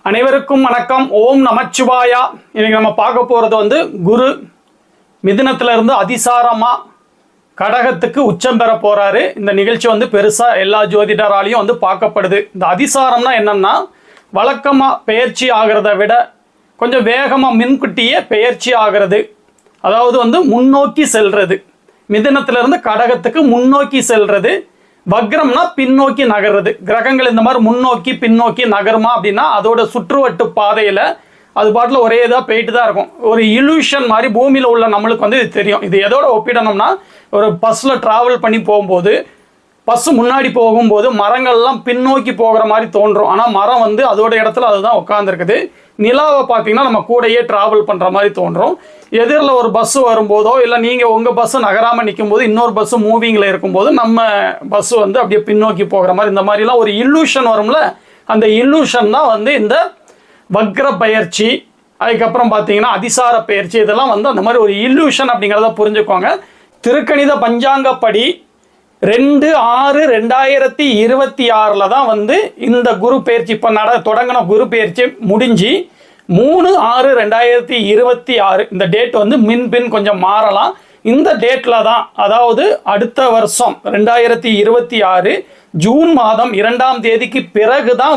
அனைவருக்கும் வணக்கம். ஓம் நமச்சிவாயா. இன்னைக்கு நம்ம பார்க்க போகிறது குரு மிதுனத்துல இருந்து அதிசாரமாக கடகத்துக்கு உச்சம் பெற போகிறாரு. இந்த நிகழ்ச்சி பெருசாக எல்லா ஜோதிடராலையும் பார்க்கப்படுது. இந்த அதிசாரம்னா என்னன்னா, வழக்கமாக பெயர்ச்சி ஆகிறத விட கொஞ்சம் வேகமாக முன்கூட்டியே பெயர்ச்சி ஆகிறது. அதாவது முன்னோக்கி செல்றது. மிதுனத்திலிருந்து கடகத்துக்கு முன்னோக்கி செல்றது. வக்ரம்னா பின்னோக்கி நகர்றது. கிரகங்கள் இந்த மாதிரி முன்னோக்கி பின்னோக்கி நகருமா அப்படின்னா அதோட சுற்றுவட்டு பாதையில் அது பாட்டில் ஒரே இதாக போயிட்டு தான் இருக்கும். ஒரு இலூஷன் மாதிரி பூமியில் உள்ள நம்மளுக்கு இது தெரியும். இது எதோட ஒப்பிடணும்னா, ஒரு பஸ்ஸில் ட்ராவல் பண்ணி போகும்போது பஸ்ஸு முன்னாடி போகும்போது மரங்கள்லாம் பின்னோக்கி போகிற மாதிரி தோன்றும். ஆனால் மரம் அதோட இடத்துல அதுதான் உட்காந்துருக்குது. நிலாவை பார்த்தீங்கன்னா நம்ம கூடையே ட்ராவல் பண்ணுற மாதிரி தோன்றும். எதிரில் ஒரு பஸ்ஸு வரும்போதோ இல்லை நீங்கள் உங்கள் பஸ்ஸு நகராமல் நிற்கும்போது இன்னொரு பஸ்ஸு மூவிங்கில் இருக்கும்போது நம்ம பஸ்ஸு அப்படியே பின்னோக்கி போகிற மாதிரி இந்த மாதிரிலாம் ஒரு இல்லூஷன் வரும்ல, அந்த இல்லூஷன் தான் இந்த வக்ர பயிற்சி. அதுக்கப்புறம் பார்த்தீங்கன்னா அதிசார பயிற்சி. இதெல்லாம் அந்த மாதிரி ஒரு இல்லூஷன் அப்படிங்கிறத புரிஞ்சுக்கோங்க. திருக்கணித பஞ்சாங்கப்படி 2/6/2026 தான் இந்த குரு பயிற்சி இப்போ தொடங்கின குரு பயிற்சி முடிஞ்சு 3/6/2026 இந்த டேட் மின்பின் கொஞ்சம் மாறலாம். இந்த டேட்டில் தான், அதாவது அடுத்த வருஷம் 2026 ஜூன் மாதம் 2ஆம் தேதிக்கு பிறகு தான்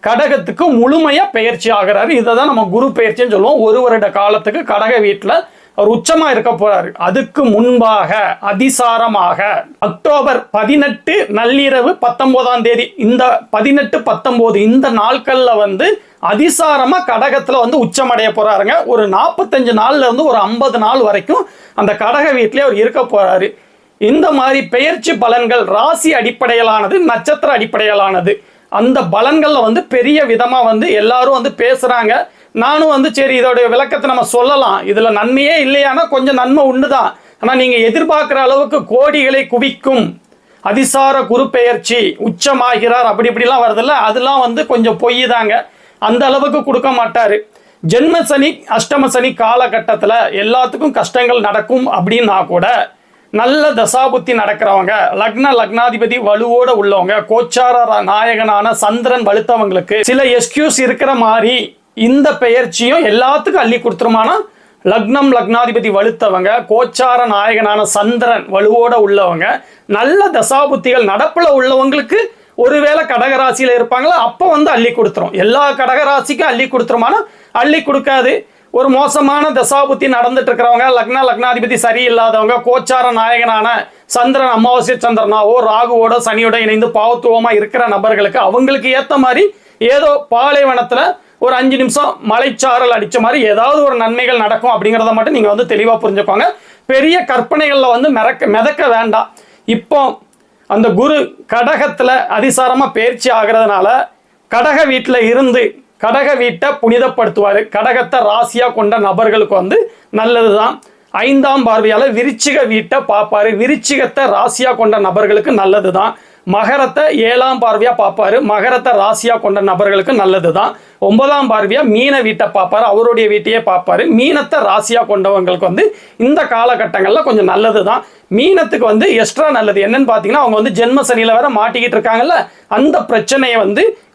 கடகத்துக்கு முழுமையாக பயிற்சி ஆகிறாரு. இதை தான் நம்ம குரு பயிற்சின்னு சொல்லுவோம். ஒரு வருட காலத்துக்கு கடக வீட்டில் அவர் உச்சமா இருக்க போறாரு. அதுக்கு முன்பாக அதிசாரமாக அக்டோபர் 18 நள்ளிரவு 19ஆம் தேதி இந்த 18-19 இந்த நாட்கள்ல அதிசாரமா கடகத்துல உச்சமடைய போறாருங்க. ஒரு 45 நாள்ல இருந்து ஒரு 50 நாள் வரைக்கும் அந்த கடக வீட்டிலே அவர் இருக்க போறாரு. இந்த மாதிரி பெயர்ச்சி பலன்கள் ராசி அடிப்படையிலானது, நட்சத்திர அடிப்படையிலானது. அந்த பலன்கள்ல பெரிய விதமா எல்லாரும் பேசுறாங்க. நானும் சரி இதோடைய விளக்கத்தை நம்ம சொல்லலாம். இதுல நன்மையே இல்லையானா கொஞ்சம் நன்மை உண்டுதான். ஆனா நீங்க எதிர்பார்க்கிற அளவுக்கு கோடிகளை குவிக்கும் அதிசார குரு பெயர்ச்சி உச்சமாகிறார் அப்படி இப்படிலாம் வருதுல்ல, அதெல்லாம் கொஞ்சம் பொய் தாங்க. அந்த அளவுக்கு கொடுக்க மாட்டாரு. ஜென்ம சனி அஷ்டம சனி காலகட்டத்தில் எல்லாத்துக்கும் கஷ்டங்கள் நடக்கும் அப்படின்னா கூட நல்ல தசாபுத்தி நடக்கிறவங்க, லக்னாதிபதி வலுவோட உள்ளவங்க, கோச்சார நாயகனான சந்திரன் வலுத்தவங்களுக்கு சில எக்ஸ்கியூஸ் இருக்கிற மாதிரி இந்த பெயர்ச்சியும் எல்லாத்துக்கும் அள்ளி கொடுத்துருமானா, லக்னாதிபதி வலுத்தவங்க, கோச்சார நாயகனான சந்திரன் வலுவோட உள்ளவங்க, நல்ல தசாபுத்திகள் நடப்புல உள்ளவங்களுக்கு ஒருவேளை கடகராசியில இருப்பாங்களா அப்போ அள்ளி கொடுத்துரும். எல்லா கடகராசிக்கும் அள்ளி கொடுத்துருமானா அள்ளி கொடுக்காது. ஒரு மோசமான தசாபுத்தி நடந்துட்டு இருக்கிறவங்க, லக்னாதிபதி சரியில்லாதவங்க, கோச்சார நாயகனான சந்திரன் அமாவாசை சந்திரனாவோ ராகுவோட சனியோட இணைந்து பாவத்துவமா இருக்கிற நபர்களுக்கு அவங்களுக்கு ஏற்ற மாதிரி ஏதோ பாலைவனத்துல ஒரு 5 நிமிஷம் மலைச்சாரல் அடிச்ச மாதிரி ஏதாவது ஒரு நன்மைகள் நடக்கும் அப்படிங்கிறத மட்டும் நீங்க தெளிவா புரிஞ்சுக்கோங்க. பெரிய கற்பனைகள்ல மிதக்க வேண்டாம். இப்போ அந்த குரு கடகத்துல அதிசாரமா பயிற்சி ஆகிறதுனால கடக வீட்டில் இருந்து கடக வீட்டை புனிதப்படுத்துவார். கடகத்தை ராசியா கொண்ட நபர்களுக்கு நல்லதுதான். 5ஆம் பார்வையால விருச்சிக வீட்டை பார்ப்பாரு. விருச்சிகத்தை ராசியா கொண்ட நபர்களுக்கு நல்லதுதான். மகரத்தை 7ஆம் பார்வையா பார்ப்பாரு. மகரத்தை ராசியா கொண்ட நபர்களுக்கு நல்லதுதான். 9ஆம் பார்வையா மீன வீட்டை பார்ப்பாரு. அவருடைய வீட்டையே பார்ப்பாரு. மீனத்தை ராசியா கொண்டவங்களுக்கு இந்த காலகட்டங்கள்ல கொஞ்சம் நல்லதுதான். மீனத்துக்கு எக்ஸ்ட்ரா நல்லது என்னன்னு பார்த்தீங்கன்னா, அவங்க ஜென்ம சனியில வேற மாட்டிக்கிட்டு இருக்காங்கல்ல, அந்த பிரச்சனையை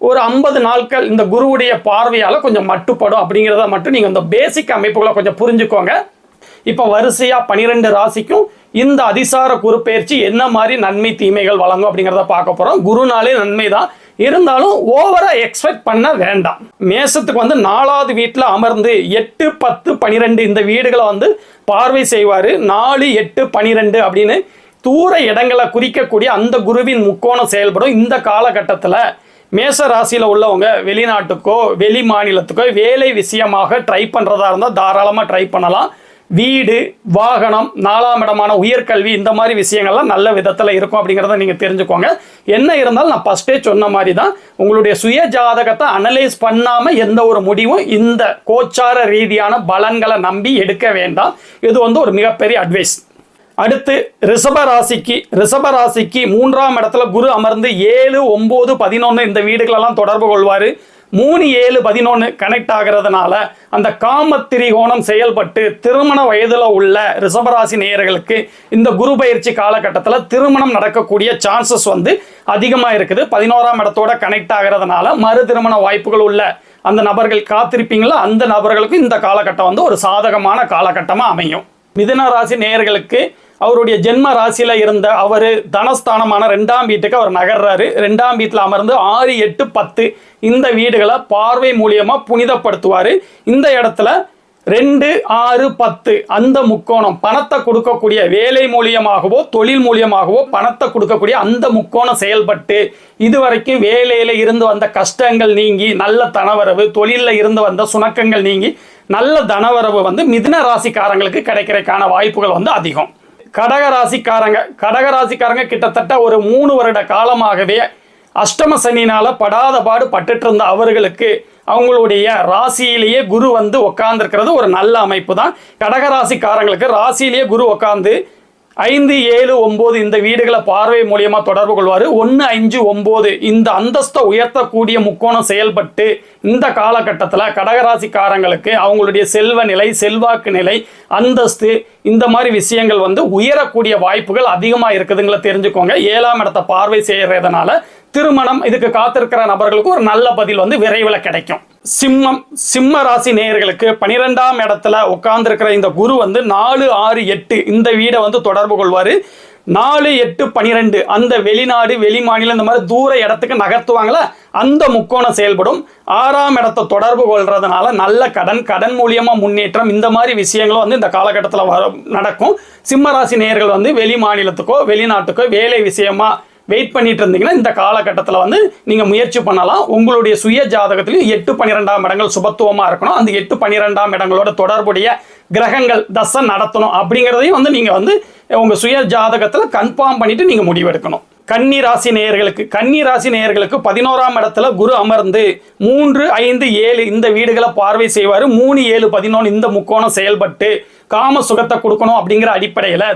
ஒரு 50 நாட்கள் இந்த குருவுடைய பார்வையால கொஞ்சம் மட்டுப்படும் அப்படிங்கிறத மட்டும் நீங்க இந்த பேசிக் அமைப்புகளை கொஞ்சம் புரிஞ்சுக்கோங்க. இப்போ வரிசையா 12 ராசிக்கும் இந்த அதிசார குரு பயிற்சி என்ன மாதிரி நன்மை தீமைகள் வழங்கும் அப்படிங்கிறத பார்க்க போறோம். குருனாலே நன்மை தான், இருந்தாலும் ஓவரா எக்ஸ்பெக்ட் பண்ண வேண்டாம். மேசத்துக்கு 4ஆவது வீட்டில் அமர்ந்து 8, 10, 12 இந்த வீடுகளை பார்வை செய்வார். 4, 8, 12 அப்படின்னு தூர இடங்களை குறிக்கக்கூடிய அந்த குருவின் முக்கோணம் செயல்படும். இந்த காலகட்டத்தில் மேச ராசியில் உள்ளவங்க வெளிநாட்டுக்கோ வெளி மாநிலத்துக்கோ வேலை விஷயமாக ட்ரை பண்ணுறதா இருந்தால் தாராளமாக ட்ரை பண்ணலாம். வீடு, வாகனம், 4ஆம் இடமான உயர்கல்வி இந்த மாதிரி விஷயங்கள்லாம் நல்ல விதத்தில் இருக்கும் அப்படிங்கிறத நீங்கள் தெரிஞ்சுக்கோங்க. என்ன இருந்தாலும் நான் ஃபஸ்ட்டே சொன்ன மாதிரி தான், உங்களுடைய சுய ஜாதகத்தை அனலைஸ் பண்ணாமல் எந்த ஒரு முடிவும் இந்த கோச்சார ரீதியான பலன்களை நம்பி எடுக்க வேண்டாம். இது ஒரு மிகப்பெரிய அட்வைஸ். அடுத்து ரிஷபராசிக்கு 3ஆம் இடத்துல குரு அமர்ந்து 7, 9, 11 இந்த வீடுகளெல்லாம் தொடர்பு கொள்வார். 3, 7, 11 கனெக்ட் ஆகிறதுனால அந்த காம திரிகோணம் செயல்பட்டு திருமண வயதில் உள்ள ரிஷபராசி நேயர்களுக்கு இந்த குரு பயிற்சி காலகட்டத்தில் திருமணம் நடக்கக்கூடிய சான்சஸ் அதிகமாக இருக்குது. 11ஆம் இடத்தோட கனெக்ட் ஆகிறதுனால மறு திருமண வாய்ப்புகள் உள்ள அந்த நபர்கள் காத்திருப்பீங்களா, அந்த நபர்களுக்கு இந்த காலகட்டம் வந்து ஒரு சாதகமான காலகட்டமாக அமையும். மிதுன ராசி நேயர்களுக்கு அவருடைய ஜென்ம ராசியில இருந்த அவர் தனஸ்தானமான 2ஆம் வீட்டுக்கு அவர் நகர்றாரு. 2ஆம் வீட்டில் அமர்ந்து 6, 8, 10 இந்த வீடுகளை பார்வை மூலியமா புனிதப்படுத்துவார். இந்த இடத்துல 2, 6, 10 அந்த முக்கோணம் பணத்தை கொடுக்கக்கூடிய, வேலை மூலியமாகவோ தொழில் மூலியமாகவோ பணத்தை கொடுக்கக்கூடிய அந்த முக்கோணம் செயல்பட்டு இதுவரைக்கும் வேலையில இருந்து வந்த கஷ்டங்கள் நீங்கி நல்ல தனவரவு, தொழிலில் இருந்து வந்த சுணக்கங்கள் நீங்கி நல்ல தனவரவு வந்து மிதுன ராசிக்காரங்களுக்கு கிடைக்கிறதுக்கான வாய்ப்புகள் வந்து அதிகம். கடகராசிக்காரங்க கிட்டத்தட்ட ஒரு 3 வருட காலமாகவே அஷ்டம சனினால படாத பாடு பட்டுட்டு இருந்த அவர்களுக்கு அவங்களுடைய ராசியிலேயே குரு வந்து உட்கார்ந்துருக்கிறது ஒரு நல்ல அமைப்பு தான். கடகராசிக்காரங்களுக்கு ராசியிலேயே குரு உட்கார்ந்து 5, 7, 9 இந்த வீடுகளை பார்வை மூலியமா தொடர்பு கொள்வார். 1, 5, 9 இந்த அந்தஸ்தை உயர்த்தக்கூடிய முக்கோணம் செயல்பட்டு இந்த காலகட்டத்தில் கடகராசிக்காரங்களுக்கு அவங்களுடைய செல்வ நிலை, செல்வாக்கு நிலை, அந்தஸ்து இந்த மாதிரி விஷயங்கள் வந்து உயரக்கூடிய வாய்ப்புகள் அதிகமாக இருக்குதுங்களா தெரிஞ்சுக்கோங்க. 7ஆம் இடத்தை பார்வை செய்யறதுனால திருமணம் இதுக்கு காத்திருக்கிற நபர்களுக்கு ஒரு நல்ல பதில் வந்து விரைவில் கிடைக்கும். சிம்ம ராசி நேயர்களுக்கு 12ஆம் இடத்துல உட்கார்ந்துருக்கிற இந்த குரு வந்து 4, 6, 8 இந்த வீடை வந்து தொடர்பு கொள்வார். 4, 8, 12 அந்த வெளிநாடு, வெளி மாநிலம் இந்த மாதிரி தூர இடத்துக்கு நகர்த்துவாங்களா, அந்த முக்கோணம் செயல்படும். 6ஆம் இடத்தை தொடர்பு கொள்றதுனால நல்ல கடன் மூலியமா முன்னேற்றம் இந்த மாதிரி விஷயங்களும் வந்து இந்த காலகட்டத்தில் நடக்கும். சிம்ம ராசி நேயர்கள் வந்து வெளி மாநிலத்துக்கோ வெளிநாட்டுக்கோ வேலை விஷயமா வெயிட் பண்ணிட்டு இருந்தீங்கன்னா இந்த காலகட்டத்தில் வந்து நீங்கள் முயற்சி பண்ணலாம். உங்களுடைய சுய ஜாதகத்திலையும் 8, 12ஆம் இடங்கள் சுபத்துவமாக இருக்கணும். அந்த 8, 12ஆம் இடங்களோட தொடர்புடைய கிரகங்கள் தசை நடத்தணும் அப்படிங்கிறதையும் வந்து நீங்கள் வந்து உங்கள் சுய ஜாதகத்தில் கன்ஃபார்ம் பண்ணிட்டு நீங்கள் முடிவெடுக்கணும். கன்னி ராசி நேயர்களுக்கு 11ஆம் இடத்துல குரு அமர்ந்து 3, 5, 7 இந்த வீடுகளை பார்வை செய்வார். 3, 7, 11 இந்த முக்கோணம் செயல்பட்டு காம சுகத்தை கொடுக்கணும் அப்படிங்கிற அடிப்படையில்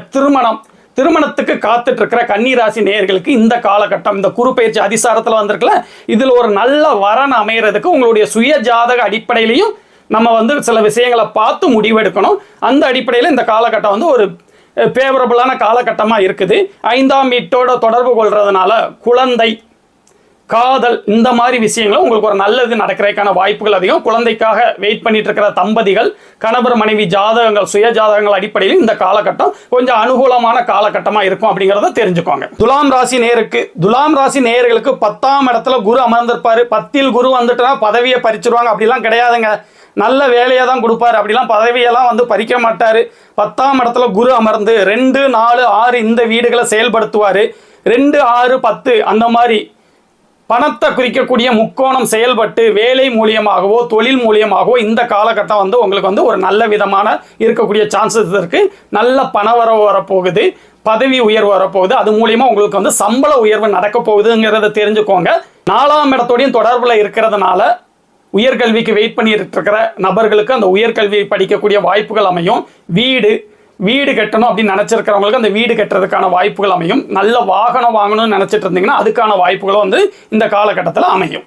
திருமணத்துக்கு காத்துட்டு இருக்கிற கன்னிராசி நேயர்களுக்கு இந்த காலகட்டம், இந்த குரு பயிற்சி அதிசாரத்தில் வந்திருக்கல, இதில் ஒரு நல்ல வரன் அமைகிறதுக்கு உங்களுடைய சுய ஜாதக அடிப்படையிலையும் நம்ம வந்து சில விஷயங்களை பார்த்து முடிவெடுக்கணும். அந்த அடிப்படையில் இந்த காலகட்டம் வந்து ஒரு ஃபேவரபுளான காலகட்டமாக இருக்குது. 5ஆம் வீட்டோட தொடர்பு கொள்றதுனால குழந்தை, காதல் இந்த மாதிரி விஷயங்களும் உங்களுக்கு ஒரு நல்லது நடக்கிறதுக்கான வாய்ப்புகள் அதிகம். குழந்தைக்காக வெயிட் பண்ணிட்டு இருக்கிற தம்பதிகள், கணவர் மனைவி ஜாதகங்கள், சுய ஜாதகங்கள் அடிப்படையில் இந்த காலகட்டம் கொஞ்சம் அனுகூலமான காலகட்டமாக இருக்கும் அப்படிங்கிறத தெரிஞ்சுக்கோங்க. துலாம் ராசி நேயர்களுக்கு 10ஆம் இடத்துல குரு அமர்ந்திருப்பாரு. 10ல் குரு வந்துட்டுனா பதவியை பறிச்சிருவாங்க அப்படிலாம் கிடையாதுங்க. நல்ல வேலையை தான் கொடுப்பாரு, அப்படிலாம் பதவியெல்லாம் வந்து பறிக்க மாட்டார். 10ஆம் இடத்துல குரு அமர்ந்து 2, 4, 6 இந்த வீடுகளை செயல்படுத்துவார். 2, 6, 10 அந்த மாதிரி பணத்தை குறிக்கக்கூடிய முக்கோணம் செயல்பட்டு வேலை மூலியமாகவோ தொழில் மூலியமாகவோ இந்த காலகட்டம் வந்து உங்களுக்கு வந்து ஒரு நல்ல விதமான இருக்கக்கூடிய சான்சஸ் இருக்கு. நல்ல பணவரவு வரப்போகுது, பதவி உயர்வு வரப்போகுது, அது மூலியமா உங்களுக்கு வந்து சம்பள உயர்வு நடக்க போகுதுங்கிறத தெரிஞ்சுக்கோங்க. 4ஆம் இடத்தோடையும் தொடர்புல இருக்கிறதுனால உயர்கல்விக்கு வெயிட் பண்ணிட்டு இருக்கிற நபர்களுக்கு அந்த உயர்கல்வி படிக்கக்கூடிய வாய்ப்புகள் அமையும். வீடு கட்டணும் அப்படின்னு நினைச்சிருக்கிறவங்களுக்கு அந்த வீடு கட்டுறதுக்கான வாய்ப்புகள் அமையும். நல்ல வாகனம் வாங்கணும்னு நினைச்சிட்டு இருந்தீங்கன்னா அதுக்கான வாய்ப்புகளும் வந்து இந்த காலகட்டத்தில் அமையும்.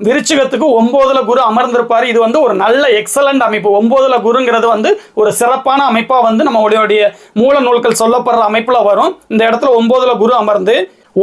விருச்சிகத்துக்கு 9ல குரு அமர்ந்திருப்பாரு. இது வந்து ஒரு நல்ல எக்ஸலண்ட் அமைப்பு. 9ல குருங்கிறது வந்து ஒரு சிறப்பான அமைப்பா வந்து நம்மளுடைய மூல நூல்கள் சொல்லப்படுற அமைப்புல வரும். இந்த இடத்துல 9ல குரு அமர்ந்து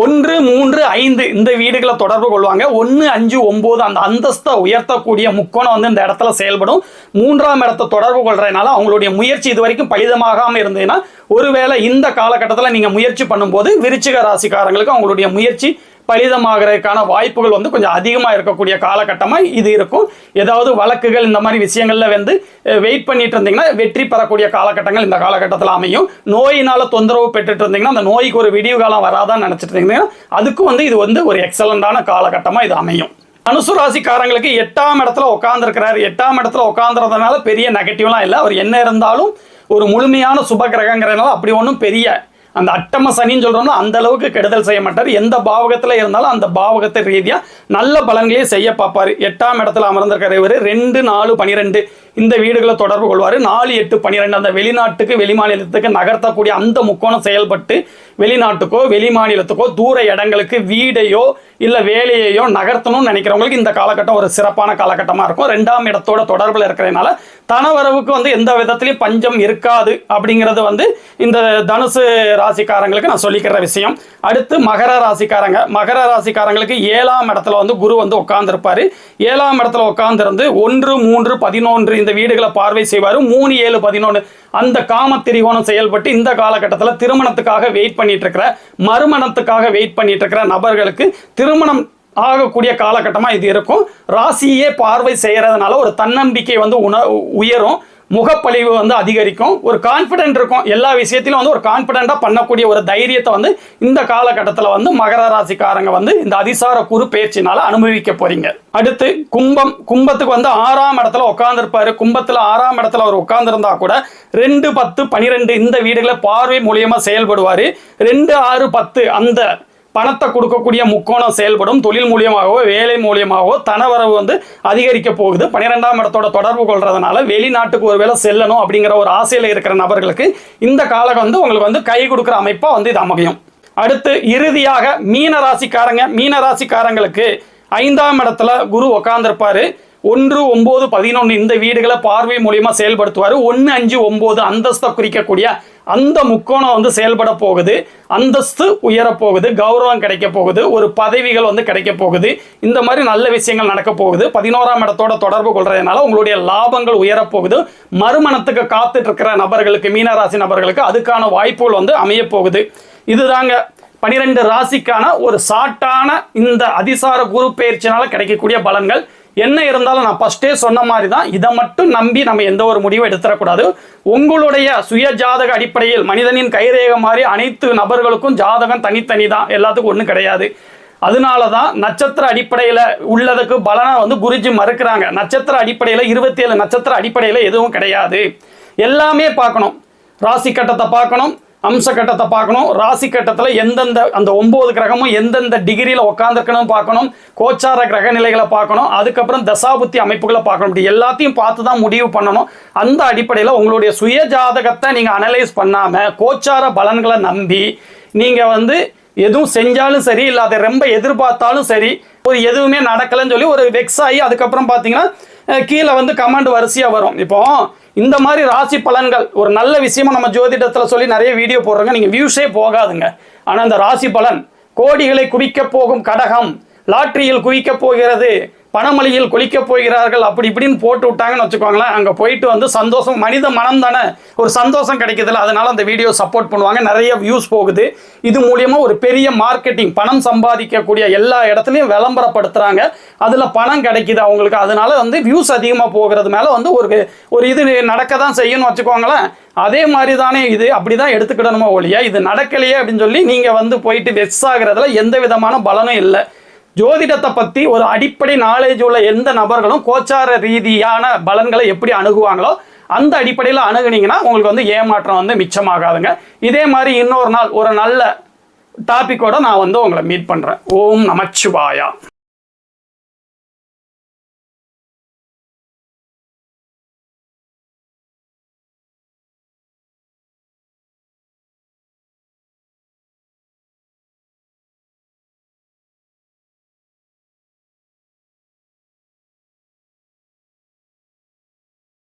1, 3, 5 இந்த வீடுகளை தொடர்பு கொள்வாங்க. 1, 5, 9 அந்த அந்தஸ்தை உயர்த்தக்கூடிய முக்கோணம் வந்து இந்த இடத்துல செயல்படும். 3ஆம் இடத்தை தொடர்பு கொள்றதுனால அவங்களுடைய முயற்சி இது வரைக்கும் பலிதமாகாமல் இருந்ததுன்னா ஒருவேளை இந்த காலகட்டத்தில் நீங்கள் முயற்சி பண்ணும்போது விருச்சிக ராசிக்காரங்களுக்கு அவங்களுடைய முயற்சி பலிதமாகிறதுக்கான வாய்ப்புகள் வந்து கொஞ்சம் அதிகமாக இருக்கக்கூடிய காலகட்டமாக இது இருக்கும். ஏதாவது வழக்குகள் இந்த மாதிரி விஷயங்கள்ல வந்து வெயிட் பண்ணிட்டு இருந்தீங்கன்னா வெற்றி பெறக்கூடிய காலகட்டங்கள் இந்த காலகட்டத்தில் அமையும். நோயினால தொந்தரவு பெற்றுட்டு இருந்தீங்கன்னா அந்த நோய்க்கு ஒரு விடிவு காலம் வராதான்னு நினைச்சிட்டு இருந்தீங்கன்னா அதுக்கும் வந்து இது வந்து ஒரு எக்ஸலண்டான காலகட்டமாக இது அமையும். தனுசு ராசிக்காரங்களுக்கு 8ஆம் இடத்துல உட்கார்ந்துருக்கிறாரு. 8ஆம் இடத்துல உட்கார்ந்துறதுனால பெரிய நெகட்டிவ்லாம் இல்லை. அவர் என்ன இருந்தாலும் ஒரு முழுமையான சுப கிரகங்கிறதுனால அப்படி ஒன்றும் பெரிய அந்த அட்டம சனின்னு சொல்றோம்னா அந்த அளவுக்கு கெடுதல் செய்ய மாட்டார். எந்த பாவகத்தில் இருந்தாலும் அந்த பாவகத்தை ரீதியாக நல்ல பலன்களையே செய்ய பார்ப்பார். 8ஆம் இடத்துல அமர்ந்திருக்கிற இவர் 2, 4, 12 இந்த வீடுகளை தொடர்பு கொள்வார். 4, 8, 12 அந்த வெளிநாட்டுக்கு வெளி மாநிலத்துக்கு நகர்த்தக்கூடிய அந்த முக்கோணம் செயல்பட்டு வெளிநாட்டுக்கோ வெளி மாநிலத்துக்கோ தூர இடங்களுக்கு வீடையோ இல்லை வேலையையோ நகர்த்தணும்னு நினைக்கிறவங்களுக்கு இந்த காலகட்டம் ஒரு சிறப்பான காலகட்டமாக இருக்கும். 2ஆம் இடத்தோட தொடர்பில் இருக்கிறதுனால தனவரவுக்கு வந்து எந்த விதத்திலையும் பஞ்சம் இருக்காது அப்படிங்கிறது வந்து இந்த தனுசு ராசிக்காரங்களுக்கு நான் சொல்லிக்கிற விஷயம். அடுத்து மகர ராசிக்காரங்க. மகர ராசிக்காரங்களுக்கு 7ஆம் இடத்துல வந்து குரு வந்து உட்கார்ந்துருப்பாரு. 7ஆம் இடத்துல உட்கார்ந்துருந்து 1, 3, 11 இந்த வீடுகளை பார்வை செய்வார். 3, 7, 11 அந்த காம திரிகோணம் செயல்பட்டு இந்த காலகட்டத்தில் திருமணத்துக்காக வெயிட் பண்ணிட்டு இருக்கிற மறுமணத்துக்காக வெயிட் பண்ணிட்டு இருக்கிற நபர்களுக்கு திருமணம் ஆகக்கூடிய காலகட்டமாக இது இருக்கும். ராசியே பார்வை செய்யறதுனால ஒரு தன்னம்பிக்கை வந்து உயரும், முகப்பழிவு வந்து அதிகரிக்கும், ஒரு கான்ஃபிடென்ட் இருக்கும். எல்லா விஷயத்திலும் வந்து ஒரு கான்ஃபிடென்ட்டாக பண்ணக்கூடிய ஒரு தைரியத்தை வந்து இந்த காலகட்டத்தில் வந்து மகர ராசிக்காரங்க வந்து இந்த அதிசார குரு பயிற்சினால அனுபவிக்க போறீங்க. அடுத்து கும்பம். கும்பத்துக்கு வந்து 6ஆம் இடத்துல உட்கார்ந்துருப்பாரு. கும்பத்தில் 6ஆம் இடத்துல அவர் உட்கார்ந்துருந்தா கூட 2, 10, 12 இந்த வீடுகளை பார்வை மூலியமா செயல்படுவார். 2, 6, 10 அந்த பணத்தை கொடுக்கக்கூடிய முக்கோணம் செயல்படும். தொழில் மூலியமாகவோ வேலை மூலியமாகவோ தனவரவு வந்து அதிகரிக்க போகுது. 12ஆம் இடத்தோட தொடர்பு கொள்றதுனால வெளிநாட்டுக்கு ஒரு வேலை செல்லணும் அப்படிங்கிற ஒரு ஆசையில் இருக்கிற நபர்களுக்கு இந்த காலம் வந்து உங்களுக்கு வந்து கை கொடுக்குற அமைப்பாக வந்து இது அமையும். அடுத்து இறுதியாக மீன ராசிக்காரங்க. மீன ராசிக்காரங்களுக்கு 5ஆம் இடத்துல குரு உட்கார்ந்துருப்பாரு. 1, 9, 11 இந்த வீடுகளை பார்வை மூலியமா செயல்படுத்துவார். 1, 5, 9 அந்தஸ்தை குறிக்கக்கூடிய அந்த முக்கோணம் வந்து செயல்பட போகுது. அந்தஸ்து உயரப்போகுது, கௌரவம் கிடைக்க போகுது, ஒரு பதவிகள் வந்து கிடைக்க போகுது. இந்த மாதிரி நல்ல விஷயங்கள் நடக்க போகுது. 11ஆம் இடத்தோட தொடர்பு கொள்றதுனால உங்களுடைய லாபங்கள் உயரப்போகுது. மறுமணத்துக்கு காத்துட்டு இருக்கிற நபர்களுக்கு, மீனராசி நபர்களுக்கு அதுக்கான வாய்ப்புகள் வந்து அமைய போகுது. இதுதாங்க 12 ராசிக்கான ஒரு ஷார்ட்டான இந்த அதிசார குரு பயிற்சினால கிடைக்கக்கூடிய பலன்கள். என்ன இருந்தாலும் நான் ஃபர்ஸ்டே சொன்ன மாதிரி தான், இதை மட்டும் நம்பி நம்ம எந்த ஒரு முடிவும் எடுத்துடக்கூடாது. உங்களுடைய சுய ஜாதக அடிப்படையில் மனிதனின் கைரேகை மாதிரி அனைத்து நபர்களுக்கும் ஜாதகம் தனித்தனி தான், எல்லாத்துக்கும் ஒன்றும் கிடையாது. அதனால தான் நட்சத்திர அடிப்படையில் உள்ளதுக்கு பலனை வந்து குருஜி மறுக்கிறாங்க. நட்சத்திர அடிப்படையில் 27 நட்சத்திர அடிப்படையில் எதுவும் கிடையாது. எல்லாமே பார்க்கணும். ராசி கட்டத்தை பார்க்கணும், அம்ச கட்டத்தை பார்க்கணும். ராசி கட்டத்தில் எந்தெந்த அந்த 9 கிரகமும் எந்தெந்த டிகிரியில் உட்காந்துருக்கணும் பார்க்கணும். கோச்சார கிரக நிலைகளை பார்க்கணும். அதுக்கப்புறம் தசாபுத்தி அமைப்புகளை பார்க்கணும். இப்படி எல்லாத்தையும் பார்த்து தான் முடிவு பண்ணணும். அந்த அடிப்படையில் உங்களுடைய சுய ஜாதகத்தை நீங்கள் அனலைஸ் பண்ணாமல் கோச்சார பலன்களை நம்பி நீங்கள் வந்து எதுவும் செஞ்சாலும் சரி, இல்லை அதை ரொம்ப எதிர்பார்த்தாலும் சரி, ஒரு எதுவுமே நடக்கலைன்னு சொல்லி ஒரு வெக்ஸ் ஆகி அதுக்கப்புறம் பார்த்தீங்கன்னா கீழே வந்து கமெண்ட் வரிசையாக வரும். இப்போ இந்த மாதிரி ராசி பலன்கள் ஒரு நல்ல விஷயமா நம்ம ஜோதிடத்தில் சொல்லி நிறைய வீடியோ போடுறோங்க, நீங்கள் வியூஸே போகாதுங்க. ஆனால் இந்த ராசி பலன் கோடிகளை குவிக்க போகும் கடகம், லாட்டரியில் குவிக்க போகிறது, பணமளியில் கொளிக்க போகிறார்கள், அப்படி இப்படின்னு போட்டு விட்டாங்கன்னு வச்சுக்கோங்களேன். அங்கே போயிட்டு வந்து சந்தோஷம், மனித மனம் தானே, ஒரு சந்தோஷம் கிடைக்குதுல்ல, அதனால அந்த வீடியோ சப்போர்ட் பண்ணுவாங்க, நிறைய வியூஸ் போகுது. இது மூலியமா ஒரு பெரிய மார்க்கெட்டிங், பணம் சம்பாதிக்கக்கூடிய எல்லா இடத்துலையும் விளம்பரப்படுத்துறாங்க, அதில் பணம் கிடைக்குது அவங்களுக்கு. அதனால வந்து வியூஸ் அதிகமாக போகிறது மேலே வந்து ஒரு இது நடக்க தான் செய்யணும்னு வச்சுக்கோங்களேன். அதே மாதிரி தானே இது, அப்படி தான் எடுத்துக்கிடணுமோ ஒழிய இது நடக்கலையே அப்படின்னு சொல்லி நீங்கள் வந்து போயிட்டு வெக்ஸ் ஆகிறதுல எந்த விதமான பலனும் இல்லை. ஜோதிடத்தை பற்றி ஒரு அடிப்படை நாலேஜ் உள்ள எந்த நபர்களும் கோச்சார ரீதியான பலன்களை எப்படி அணுகுவாங்களோ அந்த அடிப்படையில் அணுகுனீங்கன்னா உங்களுக்கு வந்து ஏமாற்றம் வந்து மிச்சமாகாதுங்க. இதே மாதிரி இன்னொரு நாள் ஒரு நல்ல டாபிக்கோட நான் வந்து உங்களை மீட் பண்ணுறேன். ஓம் நமச்சிவாயா.